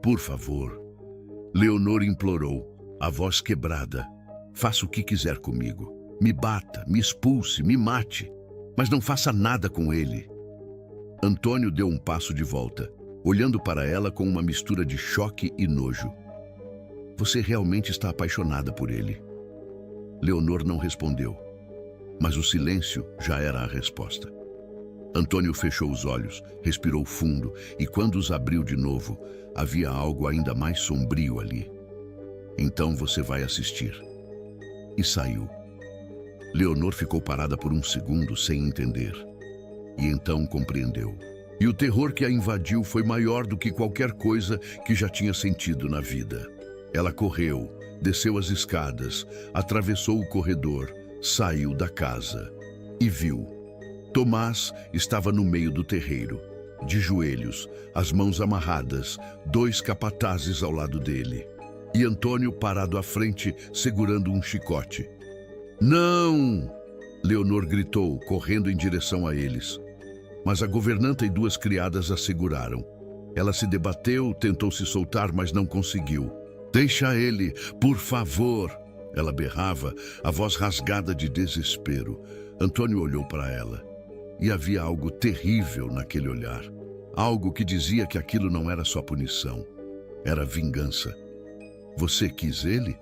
Por favor. Leonor implorou, a voz quebrada. Faça o que quiser comigo. Me bata, me expulse, me mate. Mas não faça nada com ele. Antônio deu um passo de volta, olhando para ela com uma mistura de choque e nojo. Você realmente está apaixonada por ele? Leonor não respondeu, mas o silêncio já era a resposta. Antônio fechou os olhos, respirou fundo e quando os abriu de novo, havia algo ainda mais sombrio ali. Então você vai assistir. E saiu. Leonor ficou parada por um segundo sem entender. E então compreendeu. E o terror que a invadiu foi maior do que qualquer coisa que já tinha sentido na vida. Ela correu, desceu as escadas, atravessou o corredor, saiu da casa e viu. Tomás estava no meio do terreiro, de joelhos, as mãos amarradas, 2 capatazes ao lado dele. E Antônio parado à frente, segurando um chicote. Não! Leonor gritou, correndo em direção a eles. Mas a governanta e 2 criadas a seguraram. Ela se debateu, tentou se soltar, mas não conseguiu. Deixa ele, por favor! Ela berrava, a voz rasgada de desespero. Antônio olhou para ela. E havia algo terrível naquele olhar. Algo que dizia que aquilo não era só punição. Era vingança. Você quis ele?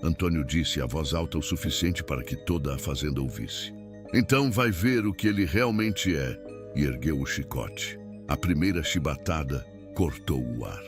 Antônio disse a voz alta o suficiente para que toda a fazenda ouvisse. Então vai ver o que ele realmente é. E ergueu o chicote. A primeira chibatada cortou o ar.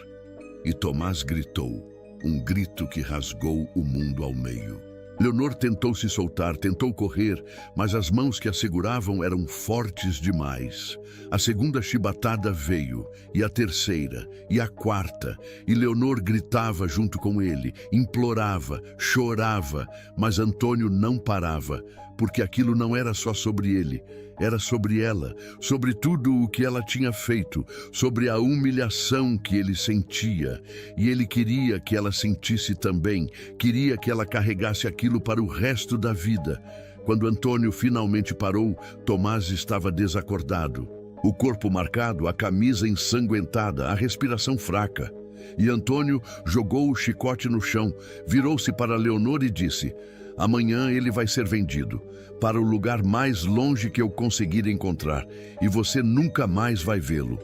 E Tomás gritou, um grito que rasgou o mundo ao meio. Leonor tentou se soltar, tentou correr, mas as mãos que a seguravam eram fortes demais. A segunda chibatada veio, e a terceira, e a quarta, e Leonor gritava junto com ele, implorava, chorava, mas Antônio não parava, porque aquilo não era só sobre ele, era sobre ela, sobre tudo o que ela tinha feito, sobre a humilhação que ele sentia. E ele queria que ela sentisse também, queria que ela carregasse aquilo para o resto da vida. Quando Antônio finalmente parou, Tomás estava desacordado. O corpo marcado, a camisa ensanguentada, a respiração fraca. E Antônio jogou o chicote no chão, virou-se para Leonor e disse: amanhã ele vai ser vendido para o lugar mais longe que eu conseguir encontrar, e você nunca mais vai vê-lo.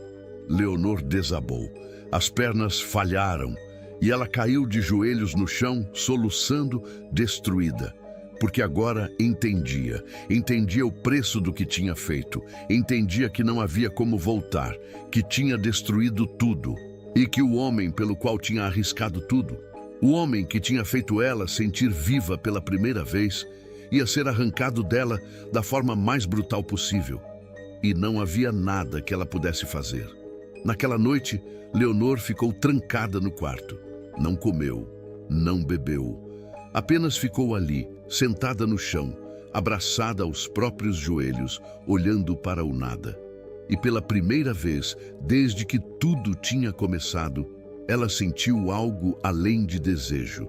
Leonor desabou. As pernas falharam, e ela caiu de joelhos no chão, soluçando, destruída. Porque agora entendia o preço do que tinha feito, entendia que não havia como voltar, que tinha destruído tudo, e que o homem pelo qual tinha arriscado tudo, o homem que tinha feito ela sentir viva pela primeira vez, ia ser arrancado dela da forma mais brutal possível. E não havia nada que ela pudesse fazer. Naquela noite, Leonor ficou trancada no quarto. Não comeu, não bebeu. Apenas ficou ali, sentada no chão, abraçada aos próprios joelhos, olhando para o nada. E pela primeira vez, desde que tudo tinha começado, ela sentiu algo além de desejo.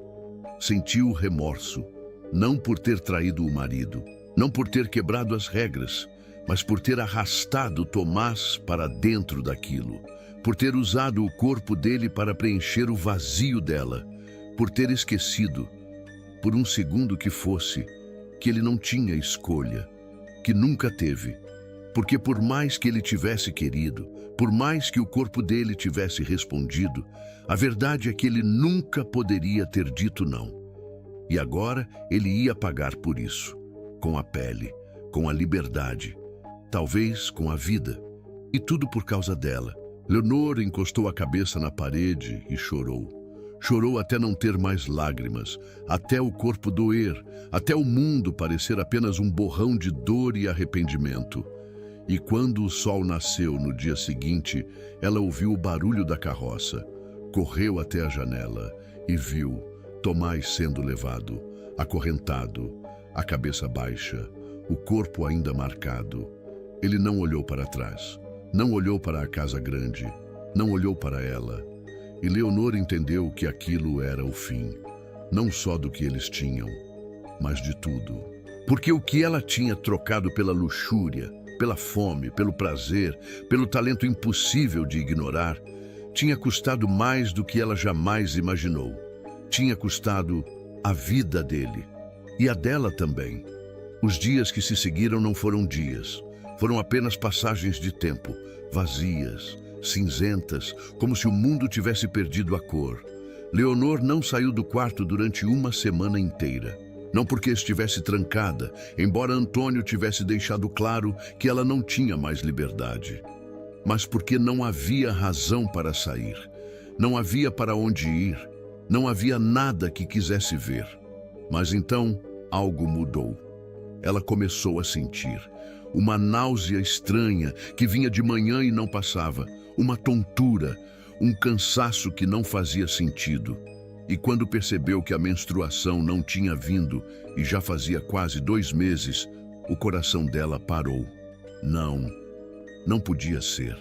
Sentiu remorso, não por ter traído o marido, não por ter quebrado as regras, mas por ter arrastado Tomás para dentro daquilo, por ter usado o corpo dele para preencher o vazio dela, por ter esquecido, por um segundo que fosse, que ele não tinha escolha, que nunca teve, porque por mais que ele tivesse querido, por mais que o corpo dele tivesse respondido, a verdade é que ele nunca poderia ter dito não. E agora ele ia pagar por isso, com a pele, com a liberdade, talvez com a vida. E tudo por causa dela. Leonor encostou a cabeça na parede e chorou. Chorou até não ter mais lágrimas, até o corpo doer, até o mundo parecer apenas um borrão de dor e arrependimento. E quando o sol nasceu no dia seguinte, ela ouviu o barulho da carroça, correu até a janela e viu Tomás sendo levado, acorrentado, a cabeça baixa, o corpo ainda marcado. Ele não olhou para trás, não olhou para a casa grande, não olhou para ela. E Leonor entendeu que aquilo era o fim, não só do que eles tinham, mas de tudo. Porque o que ela tinha trocado pela luxúria, pela fome, pelo prazer, pelo talento impossível de ignorar, tinha custado mais do que ela jamais imaginou. Tinha custado a vida dele e a dela também. Os dias que se seguiram não foram dias, foram apenas passagens de tempo, vazias, cinzentas, como se o mundo tivesse perdido a cor. Leonor não saiu do quarto durante uma semana inteira. Não porque estivesse trancada, embora Antônio tivesse deixado claro que ela não tinha mais liberdade, mas porque não havia razão para sair, não havia para onde ir, não havia nada que quisesse ver. Mas então algo mudou. Ela começou a sentir uma náusea estranha que vinha de manhã e não passava, uma tontura, um cansaço que não fazia sentido. E quando percebeu que a menstruação não tinha vindo e já fazia quase 2 meses, o coração dela parou. Não podia ser.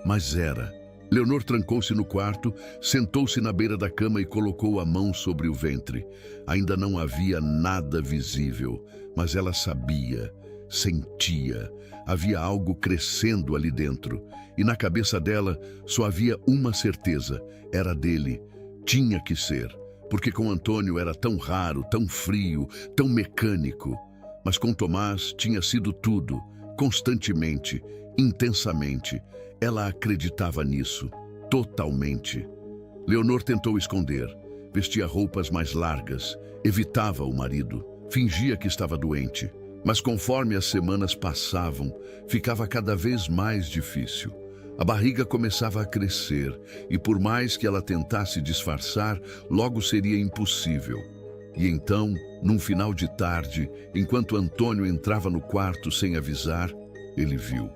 Mas era. Leonor trancou-se no quarto, sentou-se na beira da cama e colocou a mão sobre o ventre. Ainda não havia nada visível, mas ela sabia, sentia. Havia algo crescendo ali dentro. E na cabeça dela só havia uma certeza: era dele. Tinha que ser, porque com Antônio era tão raro, tão frio, tão mecânico. Mas com Tomás tinha sido tudo, constantemente, intensamente. Ela acreditava nisso, totalmente. Leonor tentou esconder, vestia roupas mais largas, evitava o marido, fingia que estava doente. Mas conforme as semanas passavam, ficava cada vez mais difícil. A barriga começava a crescer e, por mais que ela tentasse disfarçar, logo seria impossível. E então, num final de tarde, enquanto Antônio entrava no quarto sem avisar, ele viu.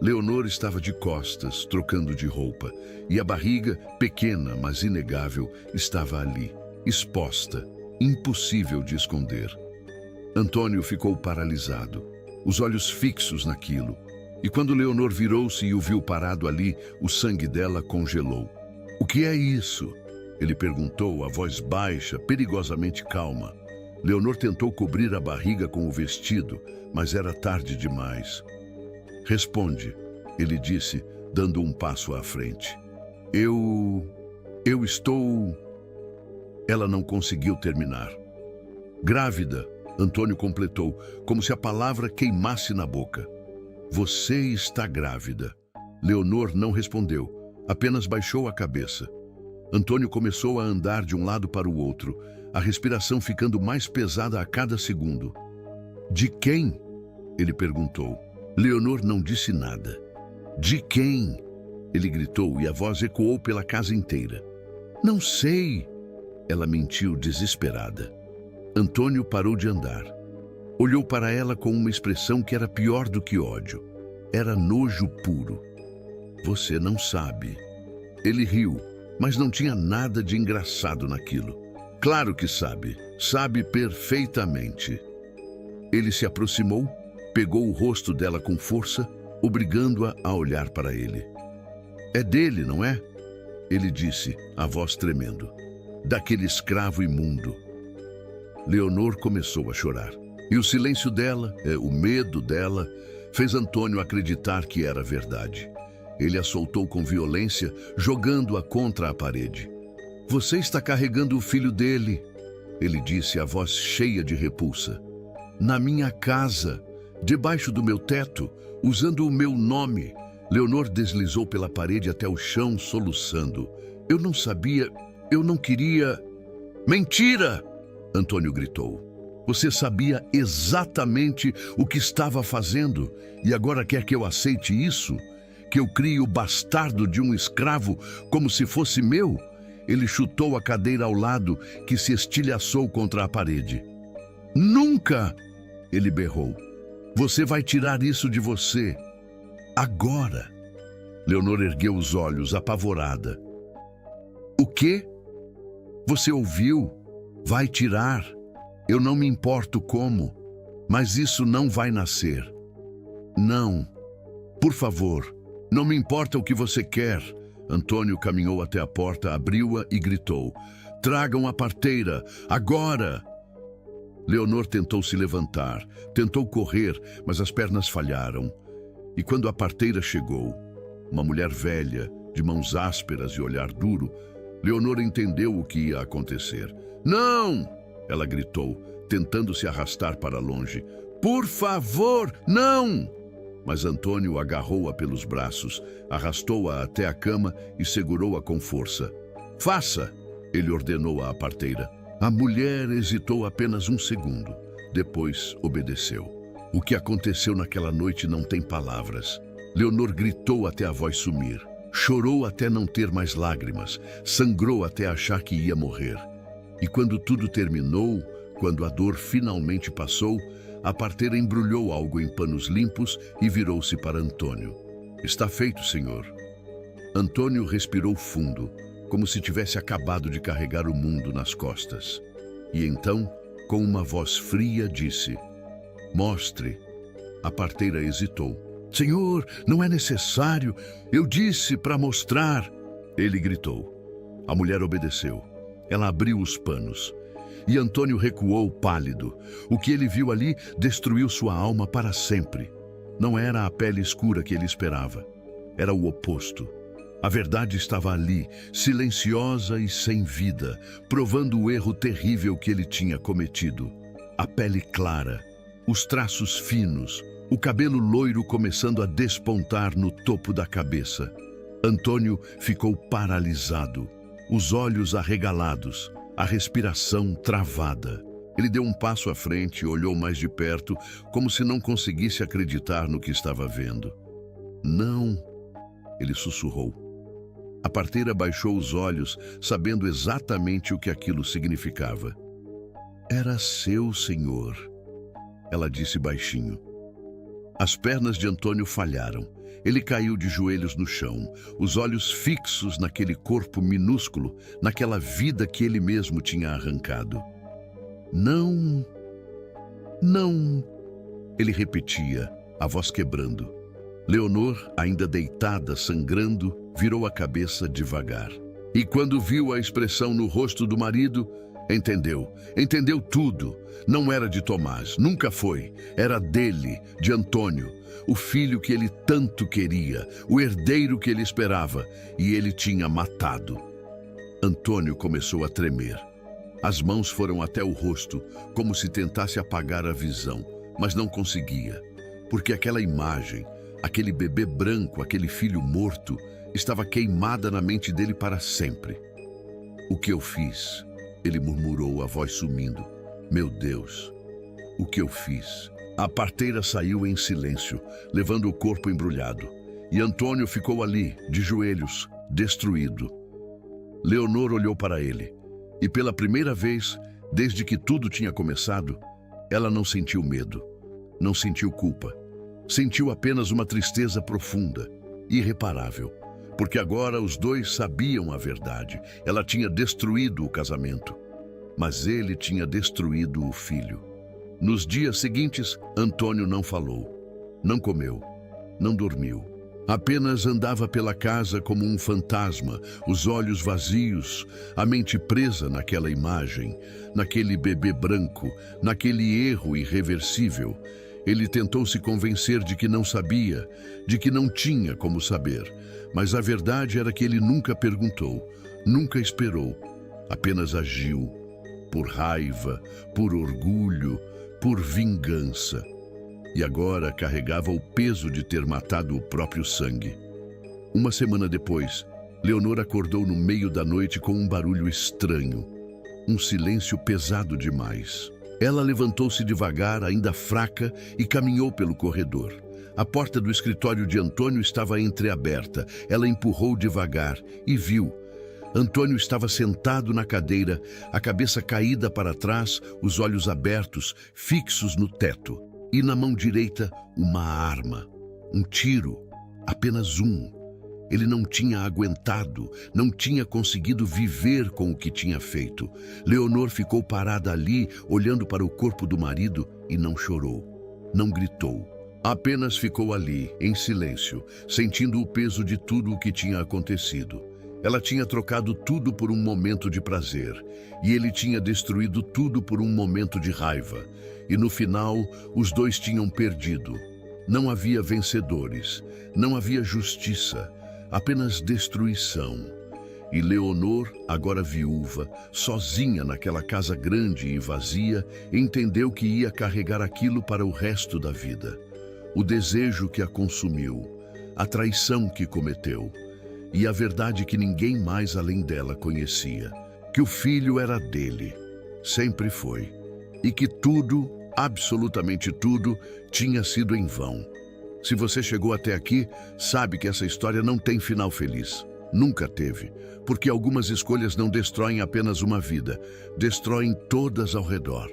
Leonor estava de costas, trocando de roupa, e a barriga, pequena, mas inegável, estava ali, exposta, impossível de esconder. Antônio ficou paralisado, os olhos fixos naquilo. E quando Leonor virou-se e o viu parado ali, o sangue dela congelou. "O que é isso?" ele perguntou, a voz baixa, perigosamente calma. Leonor tentou cobrir a barriga com o vestido, mas era tarde demais. "Responde", ele disse, dando um passo à frente. Eu estou... Ela não conseguiu terminar. "Grávida", Antônio completou, como se a palavra queimasse na boca. "Você está grávida." Leonor não respondeu, apenas baixou a cabeça. Antônio começou a andar de um lado para o outro, a respiração ficando mais pesada a cada segundo. "De quem?" ele perguntou. Leonor não disse nada. "De quem?" ele gritou e a voz ecoou pela casa inteira. "Não sei." Ela mentiu desesperada. Antônio parou de andar. Olhou para ela com uma expressão que era pior do que ódio. Era nojo puro. "Você não sabe." Ele riu, mas não tinha nada de engraçado naquilo. "Claro que sabe. Sabe perfeitamente." Ele se aproximou, pegou o rosto dela com força, obrigando-a a olhar para ele. "É dele, não é?" ele disse, a voz tremendo. "Daquele escravo imundo." Leonor começou a chorar. E o silêncio dela, o medo dela, fez Antônio acreditar que era verdade. Ele a soltou com violência, jogando-a contra a parede. "Você está carregando o filho dele", ele disse, a voz cheia de repulsa. "Na minha casa, debaixo do meu teto, usando o meu nome." Leonor deslizou pela parede até o chão, soluçando. "Eu não sabia, eu não queria." "Mentira!" Antônio gritou. Você sabia exatamente o que estava fazendo e agora quer que eu aceite isso? Que eu crie o bastardo de um escravo como se fosse meu? Ele chutou a cadeira ao lado, que se estilhaçou contra a parede. Nunca! Ele berrou. Você vai tirar isso de você. Agora! Leonor ergueu os olhos, apavorada. O quê? Você ouviu? Vai tirar. Eu não me importo como, mas isso não vai nascer. Não. Por favor, não me importa o que você quer. Antônio caminhou até a porta, abriu-a e gritou. Tragam a parteira, agora! Leonor tentou se levantar, tentou correr, mas as pernas falharam. E quando a parteira chegou, uma mulher velha, de mãos ásperas e olhar duro, Leonor entendeu o que ia acontecer. Não! Ela gritou, tentando se arrastar para longe. Por favor, não! Mas Antônio agarrou-a pelos braços, arrastou-a até a cama e segurou-a com força. Faça! Ele ordenou à parteira. A mulher hesitou apenas um segundo. Depois obedeceu. O que aconteceu naquela noite não tem palavras. Leonor gritou até a voz sumir. Chorou até não ter mais lágrimas. Sangrou até achar que ia morrer. E quando tudo terminou, quando a dor finalmente passou, a parteira embrulhou algo em panos limpos e virou-se para Antônio. Está feito, senhor. Antônio respirou fundo, como se tivesse acabado de carregar o mundo nas costas. E então, com uma voz fria, disse: Mostre. A parteira hesitou. Senhor, não é necessário. Eu disse para mostrar. Ele gritou. A mulher obedeceu. Ela abriu os panos. E Antônio recuou pálido. O que ele viu ali destruiu sua alma para sempre. Não era a pele escura que ele esperava. Era o oposto. A verdade estava ali, silenciosa e sem vida, provando o erro terrível que ele tinha cometido. A pele clara, os traços finos, o cabelo loiro começando a despontar no topo da cabeça. Antônio ficou paralisado, os olhos arregalados, a respiração travada. Ele deu um passo à frente e olhou mais de perto, como se não conseguisse acreditar no que estava vendo. Não, ele sussurrou. A parteira baixou os olhos, sabendo exatamente o que aquilo significava. Era seu, senhor, ela disse baixinho. As pernas de Antônio falharam. Ele caiu de joelhos no chão, os olhos fixos naquele corpo minúsculo, naquela vida que ele mesmo tinha arrancado. Não, não, ele repetia, a voz quebrando. Leonor, ainda deitada, sangrando, virou a cabeça devagar. E quando viu a expressão no rosto do marido, entendeu tudo. Não era de Tomás, nunca foi. Era dele, de Antônio, o filho que ele tanto queria, o herdeiro que ele esperava, e ele tinha matado. Antônio começou a tremer. As mãos foram até o rosto, como se tentasse apagar a visão, mas não conseguia, porque aquela imagem, aquele bebê branco, aquele filho morto, estava queimada na mente dele para sempre. O que eu fiz? Ele murmurou, a voz sumindo. Meu Deus, o que eu fiz? A parteira saiu em silêncio, levando o corpo embrulhado. E Antônio ficou ali, de joelhos, destruído. Leonor olhou para ele. E pela primeira vez, desde que tudo tinha começado, ela não sentiu medo, não sentiu culpa. Sentiu apenas uma tristeza profunda, irreparável, porque agora os dois sabiam a verdade. Ela tinha destruído o casamento, mas ele tinha destruído o filho. Nos dias seguintes, Antônio não falou, não comeu, não dormiu. Apenas andava pela casa como um fantasma, os olhos vazios, a mente presa naquela imagem, naquele bebê branco, naquele erro irreversível. Ele tentou se convencer de que não sabia, de que não tinha como saber. Mas a verdade era que ele nunca perguntou, nunca esperou, apenas agiu. Por raiva, por orgulho, por vingança. E agora carregava o peso de ter matado o próprio sangue. Uma semana depois, Leonor acordou no meio da noite com um barulho estranho. um silêncio pesado demais. Ela levantou-se devagar, ainda fraca, e caminhou pelo corredor. A porta do escritório de Antônio estava entreaberta. Ela empurrou devagar e viu. Antônio estava sentado na cadeira, a cabeça caída para trás, os olhos abertos, fixos no teto. E na mão direita, uma arma. Um tiro. Apenas um. Ele não tinha aguentado, não tinha conseguido viver com o que tinha feito. Leonor ficou parada ali, olhando para o corpo do marido, e não chorou, não gritou. Apenas ficou ali, em silêncio, sentindo o peso de tudo o que tinha acontecido. Ela tinha trocado tudo por um momento de prazer, e ele tinha destruído tudo por um momento de raiva. E no final, os dois tinham perdido. Não havia vencedores, não havia justiça, apenas destruição. E Leonor, agora viúva, sozinha naquela casa grande e vazia, entendeu que ia carregar aquilo para o resto da vida. O desejo que a consumiu, a traição que cometeu, e a verdade que ninguém mais além dela conhecia, que o filho era dele, sempre foi, e que tudo, absolutamente tudo, tinha sido em vão. Se você chegou até aqui, sabe que essa história não tem final feliz. Nunca teve, porque algumas escolhas não destroem apenas uma vida, destroem todas ao redor.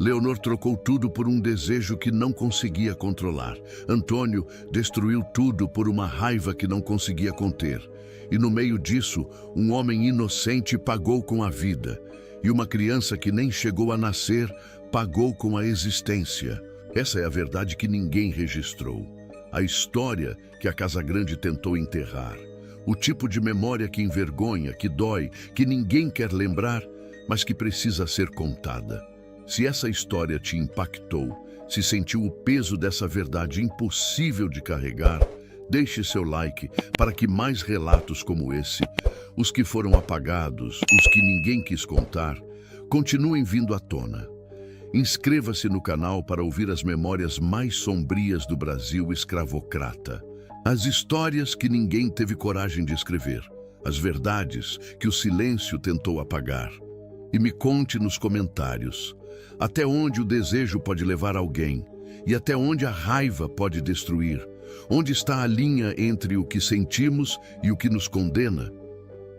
Leonor trocou tudo por um desejo que não conseguia controlar. Antônio destruiu tudo por uma raiva que não conseguia conter. E no meio disso, um homem inocente pagou com a vida. E uma criança que nem chegou a nascer pagou com a existência. Essa é a verdade que ninguém registrou. A história que a Casa Grande tentou enterrar. O tipo de memória que envergonha, que dói, que ninguém quer lembrar, mas que precisa ser contada. Se essa história te impactou, se sentiu o peso dessa verdade impossível de carregar, deixe seu like para que mais relatos como esse, os que foram apagados, os que ninguém quis contar, continuem vindo à tona. Inscreva-se no canal para ouvir as memórias mais sombrias do Brasil escravocrata. As histórias que ninguém teve coragem de escrever. As verdades que o silêncio tentou apagar. E me conte nos comentários até onde o desejo pode levar alguém e até onde a raiva pode destruir. Onde está a linha entre o que sentimos e o que nos condena?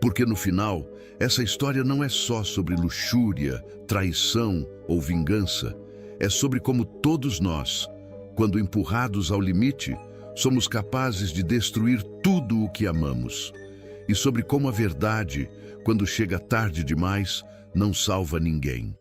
Porque no final, essa história não é só sobre luxúria, traição ou vingança. É sobre como todos nós, quando empurrados ao limite, somos capazes de destruir tudo o que amamos. E sobre como a verdade, quando chega tarde demais, não salva ninguém.